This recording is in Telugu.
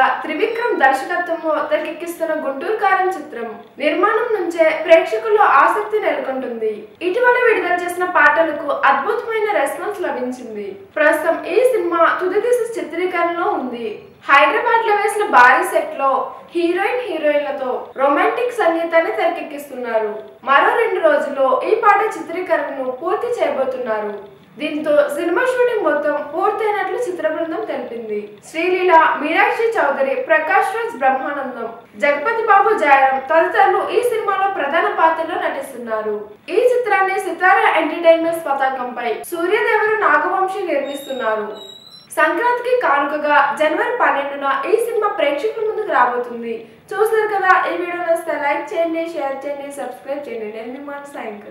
హీరోగా త్రివిక్రమ్ దర్శకత్వంలో తెరకెక్కిస్తున్న గుంటూరు కారం చిత్రం నిర్మాణం నుంచే ప్రేక్షకుల్లో ఆసక్తి నెలకొంటుంది. ఇటీవల విడుదల చేసిన పాటలకు అద్భుతమైన రెస్పాన్స్ లభించింది. ప్రస్తుతం ఈ సినిమా తుది దశ చిత్రీకరణలో ఉంది. హైదరాబాద్ లో వేసిన భారీ సెట్ లో హీరోయిన్లతో రొమాంటిక్ సంగీతాన్ని తెరకెక్కిస్తున్నారు. మరో 2 రోజుల్లో ఈ పాట చిత్రీకరణను పూర్తి చేయబోతున్నారు. దీంతో సినిమా షూటింగ్ మొత్తం పూర్తయినట్లు చిత్ర బృందం తెలిపింది. శ్రీలీల, మీనాక్షి చౌదరి, ప్రకాష్ రాజ్, బ్రహ్మానందం, జగపతి బాబు, జయరాం తదితరులు ఈ సినిమాలో ప్రధాన పాత్రలో నటిస్తున్నారు. ఈ చిత్రాన్ని సితారా ఎంటర్టైన్మెంట్స్ పతాకంపై సూర్యదేవరు నాగవంశీ నిర్మిస్తున్నారు. సంక్రాంతికి కానుకగా జనవరి 12న ఈ సినిమా ప్రేక్షకుల ముందుకు రాబోతుంది. చూసారు కదా, ఈ వీడియో నచ్చితే లైక్ చేయండి, షేర్ చేయండి, సబ్స్క్రైబ్ చేయండి. నేను మీ మానస యాంకర్.